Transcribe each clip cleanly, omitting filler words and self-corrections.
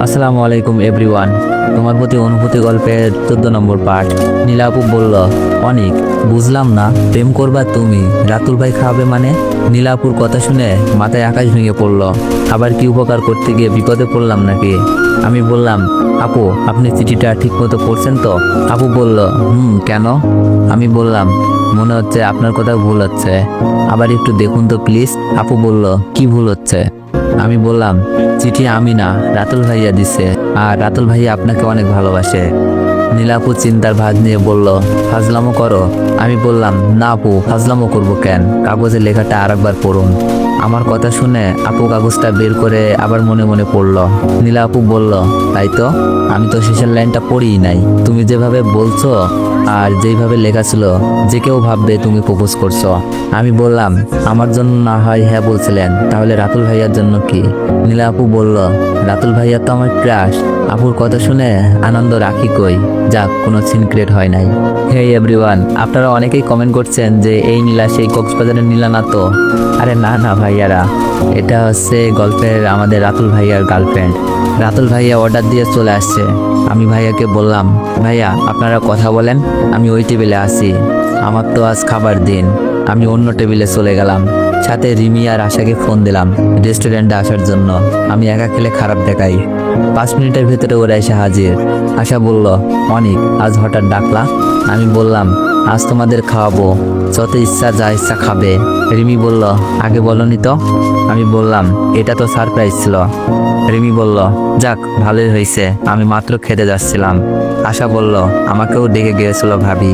আসসালামু আলাইকুম এভরিওয়ান। তোমার প্রতি অনুভূতি গল্পের 14 নম্বর পার্ট। নীলা আপু বলল, অনেক বুঝলাম না, প্রেম করবা তুমি, রাতুল ভাই খাওয়াবে মানে? নীলা আপুর কথা শুনে মাথায় আকাশ ভেঙে পড়ল। আবার কি উপকার করতে গিয়ে বিপদে পড়লাম নাকি? আমি বললাম, আপু আপনি চিঠিটা ঠিক মতো পড়ছেন তো? আপু বলল, কেন? আমি বললাম, মনে হচ্ছে আপনার কথা ভুল হচ্ছে, আবার একটু দেখুন তো প্লিজ। আপু বলল, কি ভুল হচ্ছে? আমি বললাম, চিঠি আমি না, রাতুল ভাইয়া দিছে, আর রাতুল ভাইয়া আপনাকে অনেক ভালোবাসে। নীলা আপু চিন্তার ভাঁজ নিয়ে বলল, ফাজলামো করো? আমি বললাম, না আপু, ফাজলামো করবো কেন, কাগজে লেখাটা আরেকবার পড়ুন। আমার কথা শুনে আপু কাগজটা বের করে আবার মনে মনে পড়ল। নীলা আপু বলল, তাই তো, আমি তো শেষের লাইনটা পড়িই নাই। তুমি যেভাবে বলছো আর যেইভাবে লেখা ছিল, যে কেউ ভাববে তুমি প্রপোজ করছো। আমি বললাম, আমার জন্য না হয় হ্যাঁ বলছিলেন, তাহলে রাতুল ভাইয়ার জন্য কি? নীলা আপু বলল, রাতুল ভাইয়া তো আমার ক্রাশ। আপুর কথা শুনে আনন্দ রাখি কই, যাক কোনো সিন ক্রিয়েট হয় নাই। হেই এভরিওয়ান, আপনারা অনেকেই কমেন্ট করছেন যে এই নীলা সেই কক্সবাজারের নীলা না তো? আরে না না ভাইয়ারা, এটা হচ্ছে গল্পের আমাদের রাতুল ভাইয়ার গার্লফ্রেন্ড। রাতুল ভাইয়া অর্ডার দিয়ে চলে আসছে। আমি ভাইয়াকে বললাম, ভাইয়া আপনারা কথা বলেন, আমি ওই টেবিলে আসি, আমার তো আজ খাবার দিন। আমি অন্য টেবিলে চলে গেলাম, সাথে রিমি আর আশাকে ফোন দিলাম রেস্টুরেন্টে আসার জন্য। আমি একা খেলে খারাপ দেখাই। 5 মিনিটের ভেতরে ওরা এসে হাজির। আশা বলল, অনেক আজ হঠাৎ ডাকলা? আমি বললাম, আজ তোমাদের খাওয়াবো, যত ইচ্ছা যা ইচ্ছা খাবে। রিমি বলল, আগে বলনি তো? আমি বললাম, এটা তো সারপ্রাইজ ছিল। রিমি বলল, যাক ভালোই হয়েছে, আমি মাত্র খেতে যাচ্ছিলাম। আশা বলল, আমাকেও ডেকে গিয়েছিল ভাবি।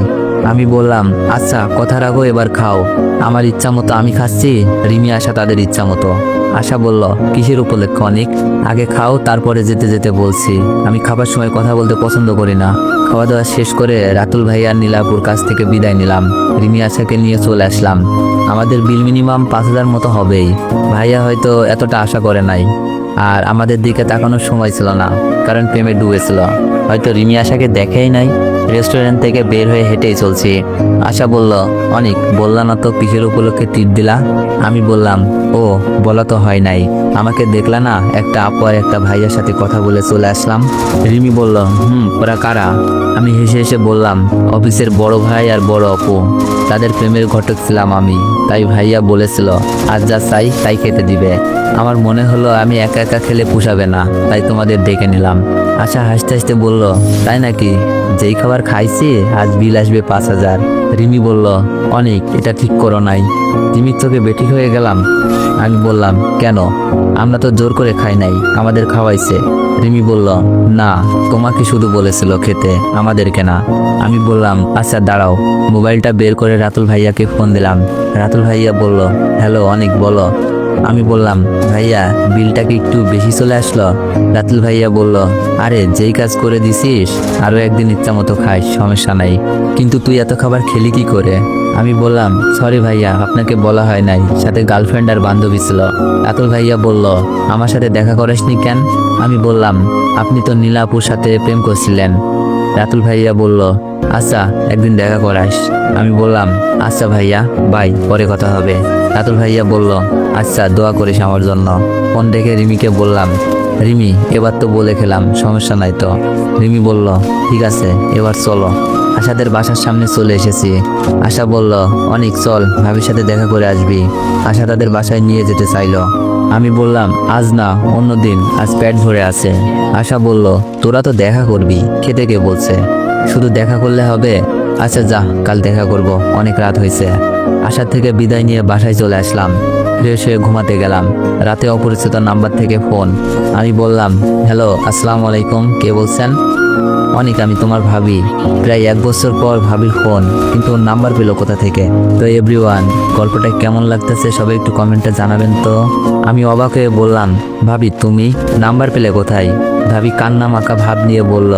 আমি বললাম, আচ্ছা কথা রাখো, এবার খাও। আমার ইচ্ছা মতো আমি খাচ্ছি, রিমি আশা তাদের ইচ্ছা মতো। আশা বলল, কিসের উপলক্ষে অনেক? আগে খাও, তারপরে যেতে যেতে বলছি। আমি খাবার সময় কথা বলতে পছন্দ করি না। খাওয়া দাওয়া শেষ করে রাতুল ভাই আর নীলাপুর কাছ থেকে বিদায় নিলাম। রিমি আশাকে নিয়ে চলে আসলাম। আমাদের বিল মিনিমাম 5,000 মতো হবেই। ভাইয়া হয়তো এতটা আশা করে নাই, আর আমাদের দিকে তাকানোর সময় ছিল না, কারণ প্রেমে ডুবেছিল। হয়তো রিমি আশাকে দেখেই নাই। রেস্টুরেন্ট থেকে বের হয়ে হেঁটেই চলছি। আশা বলল, অনেক বললা না তো কিসের উপলক্ষে টিপ দিলা? আমি বললাম, ও বলা তো হয় নাই, আমাকে দেখলা না একটা আপু আর একটা ভাইয়ার সাথে কথা বলে চলে আসলাম। রিমি বলল, ওরা কারা? আমি হেসে হেসে বললাম, অফিসের বড় ভাই আর বড় আপু, তাদের প্রেমের ঘটক ছিলাম আমি। তাই ভাইয়া বলেছিল আজ যা চাই তাই খেতে দিবে। আমার মনে হলো আমি একা একা খেলে পুষাবে না, তাই তোমাদের ডেকে নিলাম। আচ্ছা হাসতে হাসতে বলল, তাই নাকি? যেই খাবার খাইছি আজ বিল আসবে 5,000। রিমি বলল, অনেক এটা ঠিক করো নাই। রিমির চোখে বেটি হয়ে গেলাম। আমি বললাম, কেন? আমরা তো জোর করে খাই নাই, আমাদের খাওয়াইছে। রিমি বলল, না, তোমাকে শুধু বলেছিল খেতে, আমাদেরকে না। আমি বললাম, আচ্ছা দাঁড়াও। মোবাইলটা বের করে রাতুল ভাইয়াকে ফোন দিলাম। রাতুল ভাইয়া বলল, হ্যালো অনেক, বলো। আমি বললাম, ভাইয়া বিলটা কি একটু বেশি চলে আসলো? রাতুল ভাইয়া বলল, আরে যেই কাজ করে দিছিস আরো একদিন ইচ্ছা মতো খাইস, সমস্যা নাই, কিন্তু তুই এত খাবার খেলি কি করে? আমি বললাম, সরি ভাইয়া, আপনাকে বলা হয় নাই, সাথে গার্লফ্রেন্ড আর বান্ধবী ছিল। রাতুল ভাইয়া বলল, আমার সাথে দেখা করাসনি কেন? আমি বললাম, আপনি তো নীলা আপুর সাথে প্রেম করছিলেন। রাতুল ভাইয়া বলল, আচ্ছা একদিন দেখা করাস। আমি বললাম, আচ্ছা ভাইয়া, বাই, পরে কথা হবে। রাতুল ভাইয়া বলল, আচ্ছা দোয়া করিস আমার জন্য। ফোন দেখে রিমিকে বললাম, রিমি এবার তো বলে খেলাম, সমস্যা নাই তো? রিমি বলল, ঠিক আছে, এবার চলো। আশাদের বাসার সামনে চলে এসেছি। আশা বলল, অনেক চল, ভাবির সাথে দেখা করে আসবি। আশা তাদের বাসায় নিয়ে যেতে চাইলো। আমি বললাম, আজ না, অন্য দিন, আজ পেট ভরে আছে। আশা বলল, তোরা তো দেখা করবি, খেতে কে বলছে? শুধু দেখা করলে হবে? আচ্ছা যা, কাল দেখা করব, অনেক রাত হয়েছে। আশা থেকে বিদায় নিয়ে বাসায় চলে আসলাম। ফ্রেশ হয়ে ঘুমাতে গেলাম। রাতে অপরিচিত নাম্বার থেকে ফোন। আমি বললাম, হ্যালো আসসালামু আলাইকুম, কে বলছেন? অনেক, আমি তোমার ভাবি। প্রায় 1 বছর পর ভাবির ফোন, কিন্তু ওর নাম্বার পেলো কোথা থেকে? তো এভরিওয়ান, গল্পটা কেমন লাগতেছে সবাই একটু কমেন্টে জানাবেন তো। আমি অবাক হয়ে বললাম, ভাবি তুমি নাম্বার পেলে কোথায়? ভাবি কান্না মাখা ভাব নিয়ে বলল,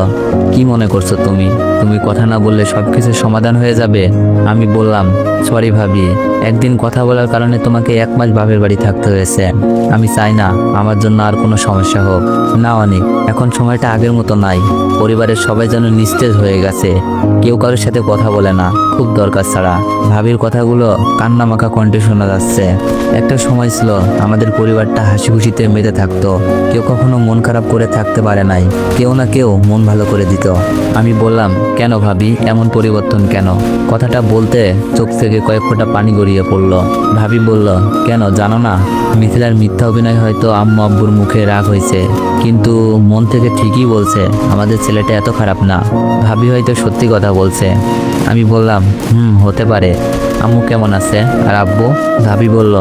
কি মনে করছো তুমি? তুমি কথা না বললে সবকিছু সমাধান হয়ে যাবে? আমি বললাম, সরি ভাবি, একদিন কথা বলার কারণে তোমাকে 1 মাস বাপের বাড়ি থাকতে হয়েছে। আমি চাই না আমার জন্য আর কোনো সমস্যা হোক। না অনেক, এখন সময়টা আগের মতো নাই। পরিবারের সবাই যেন নিস্তেজ হয়ে গেছে, কেউ কারোর সাথে কথা বলে না, খুব দরকার ছাড়া। ভাবির কথাগুলো কান্না মাখা কণ্ঠে শোনা যাচ্ছে। একটা সময় ছিল আমাদের পরিবারটা হাসি খুশিতে মেতে বেঁচে থাকতো। কেউ কখনো মন খারাপ করে থাকতে পারে নাই, কেউ না কেউ মন ভালো করে দিত। আমি বললাম, কেন ভাবি, এমন পরিবর্তন কেন? কথাটা বলতে চোখ থেকে কয়েক ফোঁটা পানি গড়িয়ে পড়ল। ভাবি বলল, কেন জানো না, মিথিলার মিথ্যা অভিনয় হয়তো আম্মু আব্বুর মুখে রাগ হয়েছে, কিন্তু মন থেকে ঠিকই বলছে আমাদের ছেলেটা এত খারাপ না। ভাবি হয়তো সত্যি কথা বলছে। আমি বললাম, হতে পারে। আম্মু কেমন আছে আর আব্বু? ভাবি বলল,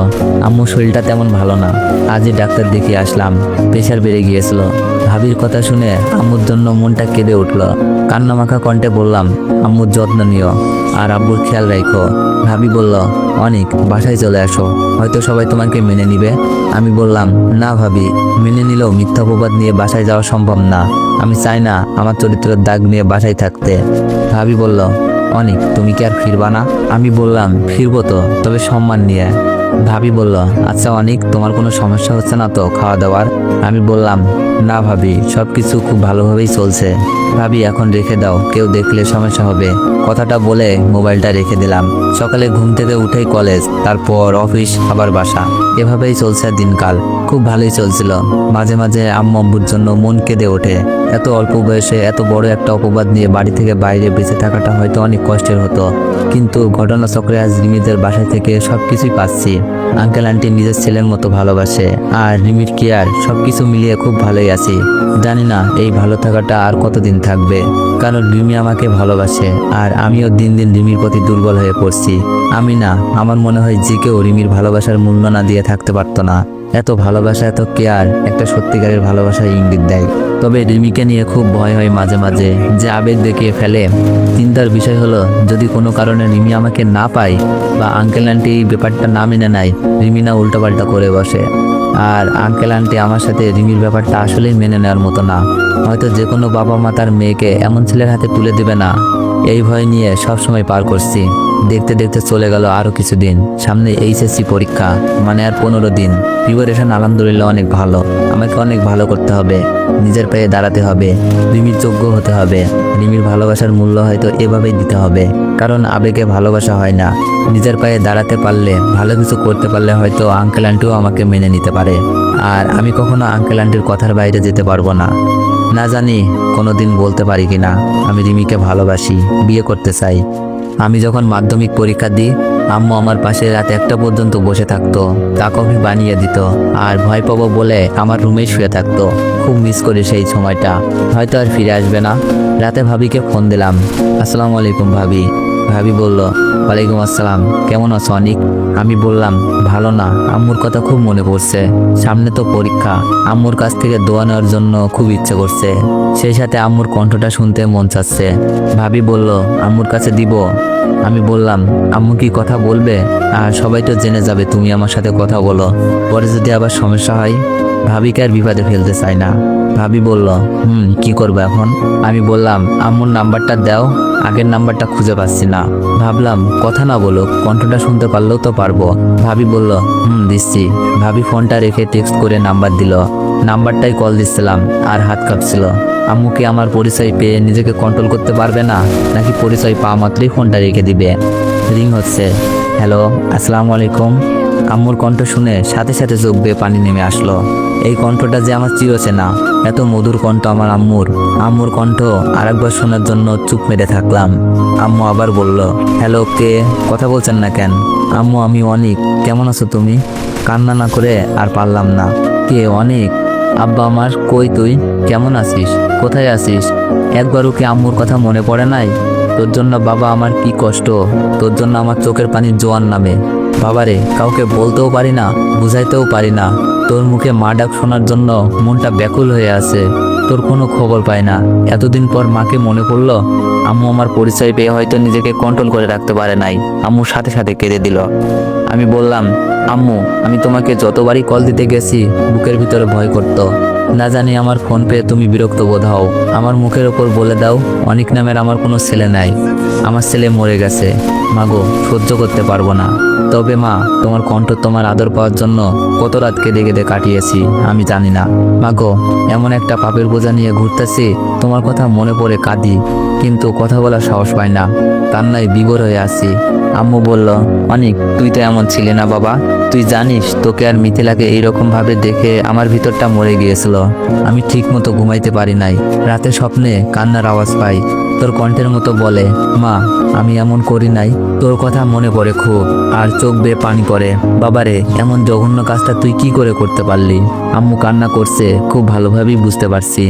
আম্মু শরীরটা তেমন ভালো না, আজই ডাক্তার দেখিয়ে আসলাম, প্রেশার বেড়ে গিয়েছিল। ভাবির কথা শুনে আম্মুর জন্য মনটা কেঁদে উঠল। কান্নামাখা কণ্ঠে বললাম, আম্মুর যত্ন নিও আর আব্বুর খেয়াল রাখো। ভাবি বলল, অনেক, বাসায় চলে আসো, হয়তো সবাই তোমাকে মেনে নিবে। আমি বললাম, না ভাবি, মেনে নিলেও মিথ্যা অপবাদ নিয়ে বাসায় যাওয়া সম্ভব না। আমি চাই না আমার চরিত্রের দাগ নিয়ে বাসায় থাকতে। ভাবি বলল, অনেক, তুমি কি আর ফিরবা না? আমি বললাম, ফিরবো তো, তবে সম্মান নিয়ে। ভাবি বলল, আচ্ছা অনেক, তোমার কোনো সমস্যা হচ্ছে না তো খাওয়া দাওয়ার? আমি বললাম, না ভাবি, সব কিছু খুব ভালোভাবেই চলছে। ভাবি, এখন রেখে দাও, কেউ দেখলে সমস্যা হবে। কথাটা বলে মোবাইলটা রেখে দিলাম। সকালে ঘুম থেকে উঠেই কলেজ, তারপর অফিস, আবার বাসা, এভাবেই চলছে দিনকাল। খুব ভালোই চলছিল। মাঝে মাঝে আম্মু আব্বুর জন্য মন কেঁদে ওঠে। এত অল্প বয়সে এত বড় একটা অপবাদ নিয়ে বাড়ি থেকে বাইরে বেঁচে থাকাটা হয়তো অনেক কষ্টের হতো, কিন্তু ঘটনাচক্রে আজ রিমিদের বাসা থেকে সবকিছুই পাচ্ছি। আঙ্কেল আন্টি নিজের ছেলের মতো ভালোবাসে, আর রিমির কেয়ার, সবকিছু মিলিয়ে খুব ভালোই আছি। জানি না এই ভালো থাকাটা আর কতদিন থাকবে, কারণ রিমি আমাকে ভালোবাসে আর আমিও দিন দিন রিমির প্রতি দুর্বল হয়ে পড়ছি। আমি না, আমার মনে হয় যে কেউ রিমির ভালোবাসার মূল্য না দিয়ে থাকতে পারতো না। এত ভালোবাসা, এত কেয়ার একটা সত্যিকারের ভালোবাসার ইঙ্গিত দেয়। তবে রিমিকে নিয়ে খুব ভয় হয় মাঝে মাঝে, যে আবেগ দেখিয়ে ফেলে। চিন্তার বিষয় হলো, যদি কোনো কারণে রিমি আমাকে না পায় বা আঙ্কেল আন্টি এই ব্যাপারটা না মেনে নেয়, রিমি না উল্টাপাল্টা করে বসে। আর আঙ্কেল আন্টি আমার সাথে রিমির ব্যাপারটা আসলেই মেনে নেওয়ার মতো না। হয়তো যে কোনো বাবা মা তার মেয়েকে এমন ছেলের হাতে তুলে দেবে না, এই ভয় নিয়ে সবসময় পার করছি। দেখতে দেখতে চলে গেল আরো কিছুদিন। সামনে এইচএসসি পরীক্ষা, মানে আর 15 দিন। প্রিপারেশন আলহামদুলিল্লাহ অনেক ভালো। আমাকে অনেক ভালো করতে হবে, নিজের পায়ে দাঁড়াতে হবে, রিমির যোগ্য হতে হবে। রিমির ভালোবাসার মূল্য হয়তো এভাবেই দিতে হবে, কারণ আবেগে ভালোবাসা হয় না। নিজের পায়ে দাঁড়াতে পারলে, ভালো কিছু করতে পারলে হয়তো আঙ্কেল আন্টিও আমাকে মেনে নিতে পারে। আর আমি কখনো আঙ্কেল আন্টির কথার বাইরে যেতে পারবো না। না জানি কোনোদিন বলতে পারি কিনা আমি রিমিকে ভালোবাসি, বিয়ে করতে চাই। আমি যখন মাধ্যমিক পরীক্ষা দিই, আম্মু আমার পাশে রাত 1টা পর্যন্ত বসে থাকতো, চা কফি বানিয়ে দিত, আর ভয় পাবো বলে আমার রুমেই শুয়ে থাকতো। খুব মিস করি সেই সময়টা, হয়তো আর ফিরে আসবে না। রাতে ভাবিকে ফোন দিলাম, আসসালামু আলাইকুম ভাবি। ভাবি বলল, ওয়ালাইকুম আসসালাম, কেমন আছো অনিক? আমি বললাম, ভালো না, আম্মুর কথা খুব মনে পড়ছে। সামনে তো পরীক্ষা, আম্মুর কাছ থেকে দোয়া নেওয়ার জন্য খুব ইচ্ছে করছে, সেই সাথে আম্মুর কণ্ঠটা শুনতে মন চাচ্ছে। ভাবি বলল, আম্মুর কাছে দিব? আমি বললাম, আম্মু কি কথা বলবে? আর সবাই তো জেনে যাবে তুমি আমার সাথে কথা বলো, পরে যদি আবার সমস্যা হয়। ভাবিকে আর বিপদে ফেলতে চাই না। ভাবি বলল, কি করবো এখন? আমি বললাম, আম্মুর নাম্বারটা দাও, আগের নাম্বারটা খুঁজে পাচ্ছি না। ভাবলাম কথা না বলো, কণ্ঠটা শুনতে পারলেও তো পারবো। ভাবি বলল, দিচ্ছি। ভাবি ফোনটা রেখে টেক্সট করে নাম্বার দিল। নাম্বারটাই কল দিচ্ছিলাম আর হাত কাঁপছিল। আম্মু কি আমার পরিচয় পেয়ে নিজেকে কন্ট্রোল করতে পারবে না, নাকি পরিচয় পাওয়া মাত্রই ফোনটা রেখে দিবে? রিং হচ্ছে। হ্যালো, আসসালামু আলাইকুম। আম্মুর কণ্ঠ শুনে সাথে সাথে চোখ বেয়ে পানি নেমে আসলো। এই কণ্ঠটা যে আমার চিরচেনা, এত মধুর কণ্ঠ আমার আম্মুর। আম্মুর কণ্ঠ আরেকবার শোনার জন্য চুপ মেরে থাকলাম। আম্মু আবার বলল, হ্যালো, কে? কথা বলছেন না কেন? আম্মু, আমি অনিক, কেমন আছো তুমি? কান্না না করে আর পারলাম না। কে অনিক? আব্বা আমার, কই তুই? কেমন আছিস? কোথায় আছিস? একবারও কি আম্মুর কথা মনে পড়ে নাই? তোর জন্য বাবা আমার কি কষ্ট, তোর জন্য আমার চোখের পানির জোয়ার নামে। বাবারে, কাউকে বলতেও পারি না, বুঝাইতেও পারি না। তোর মুখে মা ডাক শোনার জন্য মনটা ব্যাকুল হয়ে আছে। তোর কোনো খবর পাই না। এতদিন পর মাকে মনে পড়লো। আম্মু আমার পরিচয় পেয়ে হয়তো নিজেকে কন্ট্রোল করে রাখতে পারে নাই, আম্মুর সাথে সাথে কেঁদে দিল। আমি বললাম, আম্মু, আমি তোমাকে যতবারই কল দিতে গেছি বুকের ভিতরে ভয় করতো। না জানি আমার ফোন পেয়ে তুমি বিরক্ত বোধ হও। আমার মুখের ওপর বলে দাও, অনিক নামের আমার কোনো ছেলে নাই, আমার ছেলে মরে গেছে। মাগো, সহ্য করতে পারবো না। তবে মা, তোমার কণ্ঠ, তোমার আদর পাওয়ার জন্য কত রাত কেঁদে কেঁদে কাটিয়েছি আমি জানি না। মাগো, এমন একটা পাপের বোঝা নিয়ে ঘুরতেছি, তোমার কথা মনে পড়ে কাঁদি, কিন্তু কথা বলার সাহস পাই না। কান্নায় বিভোর হয়ে আছি। আম্মু বলল, অনেক, তুই তো এমন ছিলি না বাবা। তুই জানিস তোকে আর মিথিলাকে এইরকম ভাবে দেখে আমার ভিতরটা মরে গিয়েছিল। আমি ঠিক মতো ঘুমাইতে পারি নাই। রাতে স্বপ্নে কান্নার আওয়াজ পাই। তোর কণ্ঠের মতো বলে, মা আমি এমন করি নাই। তোর কথা মনে পড়ে খুব, আর চোখ বেয়ে পানি পড়ে। বাবারে, এমন জঘন্য কাজটা তুই কি করে করতে পারলি? আম্মু কান্না করছে, খুব ভালোভাবেই বুঝতে পারছি।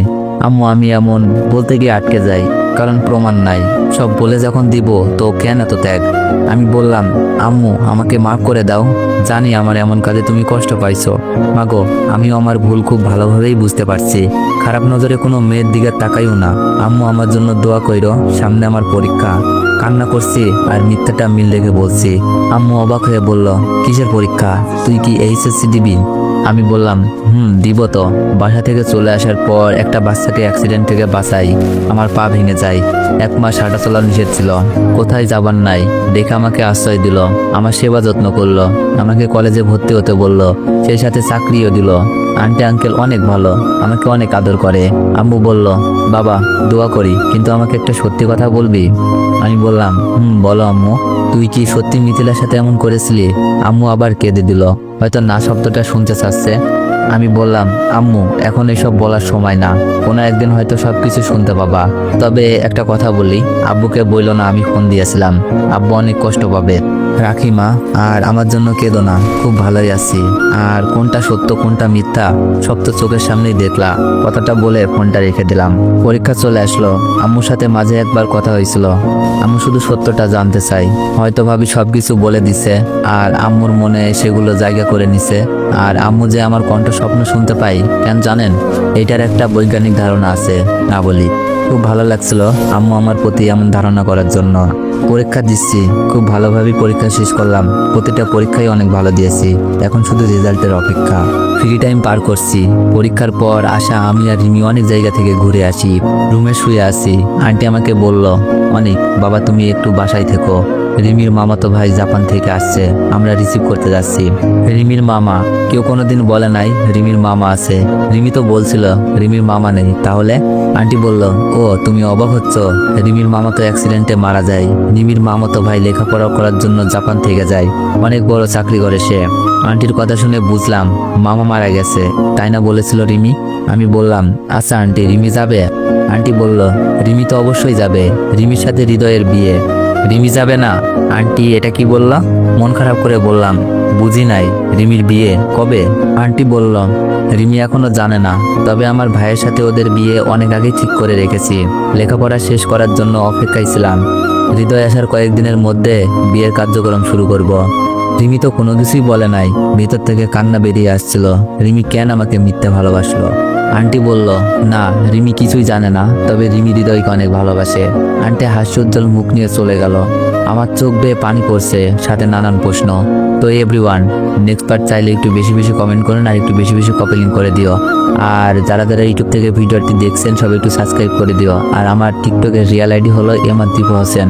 আম্মু আমি এমন বলতে গিয়ে আটকে যাই, কারণ প্রমাণ নাই। সব বলে যখন দিব তো কেন এত ত্যাগ? আমি বললাম, আম্মু আমাকে মাফ করে দাও। জানি আমার এমন কাজে তুমি কষ্ট পাইছো। মাগো, আমিও আমার ভুল খুব ভালোভাবেই বুঝতে পারছি। খারাপ নজরে কোনো মেয়ের দিকে তাকাইও না। আম্মু আমার জন্য দোয়া কইরো, সামনে আমার পরীক্ষা। কান্না করছি আর মিথ্যাটা মিল রেখে বলছি। আম্মু অবাক হয়ে বলল, কিসের পরীক্ষা? তুই কি এইচএসসি দিবি? আমি বললাম, দিব তো। বাসা থেকে চলে আসার পর একটা বাচ্চাকে অ্যাক্সিডেন্ট থেকে বাঁচাই। আমার পা ভেঙে যায়। 1 মাস হাঁটা চলা নিষেধ ছিল। কোথায় যাবার নাই, দেখে আমাকে আশ্রয় দিল। আমার সেবা যত্ন করলো। আমাকে কলেজে ভর্তি হতে বলল। সেই সাথে চাকরিও দিল। আন্টি আঙ্কেল অনেক ভালো, আমাকে অনেক আদর করে। আম্মু বলল, বাবা দোয়া করি, কিন্তু আমাকে একটা সত্যি কথা বলবি? আমি বললাম, বলো আম্মু। তুই কি সত্যি মিথিলার সাথে এমন করেছিলি? আম্মু আবার কেঁদে দিল, হয়তো না শব্দটা শুনতে চাচ্ছে। আমি বললাম, আম্মু এখন এসব বলার সময় না। কোনো একদিন হয়তো সবকিছু শুনতে পাবা। তবে একটা কথা বলি, আব্বুকে বইলো না আমি ফোন দিয়েছিলাম। আব্বু অনেক কষ্ট পাবে। রাখি মা, আর আমার জন্য কেঁদো না, খুব ভালোই আছি। আর কোনটা সত্য কোনটা মিথ্যা সব তো চোখের সামনেই দেখলা। কথাটা বলে ফোনটা রেখে দিলাম। পরীক্ষা চলে আসলো। আম্মুর সাথে মাঝে একবার কথা হয়েছিল। আম্মু শুধু সত্যটা জানতে চাই। হয়তো ভাবি সবকিছু বলে দিছে, আর আম্মুর মনে সেগুলো জায়গা করে নিছে। আর আম্মু যে আমার কণ্ঠ স্বপ্ন শুনতে পাই, কেন জানেন? এটার একটা বৈজ্ঞানিক ধারণা আছে, না বলি। খুব ভালো লাগছিল আম্মু আমার প্রতি এমন ধারণা করার জন্য। পরীক্ষা দিচ্ছি, খুব ভালোভাবে পরীক্ষা শেষ করলাম। প্রতিটা পরীক্ষায় অনেক ভালো দিয়েছি। এখন শুধু রেজাল্টের অপেক্ষা। ফ্রি টাইম পার করছি। পরীক্ষার পর আসা আমি আর রিমি অনেক জায়গা থেকে ঘুরে আসি। রুমে শুয়ে আছি। আন্টি আমাকে বলল, অনেক, বাবা তুমি একটু বাসায় থেকো। রিমির মামাতো ভাই জাপান থেকে আসছে, আমরা রিসিভ করতে যাচ্ছি। রিমির মামা, কেউ কোনোদিন বলে নাই রিমির মামা আছে। রিমি তো বলছিল রিমির মামা নেই। তাহলে? আন্টি বলল, ও তুমি অবাক হচ্ছ? রিমির মামা তো অ্যাক্সিডেন্টে মারা যায়। রিমির মামাতো ভাই লেখাপড়া করার জন্য জাপান থেকে যায়। অনেক বড় চাকরি করে সে। আন্টির কথা শুনে বুঝলাম মামা মারা গেছে, তাই না বলেছিল রিমি? আমি বললাম, আচ্ছা আন্টি রিমি যাবে? আন্টি বলল, রিমি তো অবশ্যই যাবে। রিমির সাথে হৃদয়ের বিয়ে। রিমি যাবে না? আন্টি এটা কি বললা? মন খারাপ করে বললাম, বুঝি নাই, রিমির বিয়ে কবে? আন্টি বলল, রিমি এখনো জানে না, তবে আমার ভাইয়ের সাথে ওদের বিয়ে অনেক আগেই ঠিক করে রেখেছি। লেখাপড়া শেষ করার জন্য অপেক্ষায় ছিলাম। হৃদয় আসার কয়েকদিনের মধ্যে বিয়ের কার্যক্রম শুরু করব। রিমি তো কোনো কিছুই বলে নাই। ভিতর থেকে কান্না বেরিয়ে আসছিল। রিমি কেন আমাকে মিথ্যে ভালোবাসলো? আন্টি বলল, না রিমি কিছুই জানে না, তবে রিমি হৃদয়কে অনেক ভালোবাসে। আন্টি হাস্যোজ্জ্বল মুখ নিয়ে চলে গেল। আমার চোখ বেয়ে পানি পড়ছে, সাথে নানান প্রশ্ন। তো এভরিওয়ান, নেক্সট পার্ট চাইলে একটু বেশি বেশি কমেন্ট করেন, আর একটু বেশি বেশি কপি লিঙ্ক করে দিও। আর যারা যারা ইউটিউব থেকে ভিডিওটি দেখছেন সবাই একটু সাবস্ক্রাইব করে দিও। আর আমার টিকটকের রিয়েল আইডি হলো এমআর দীপু হোসেন।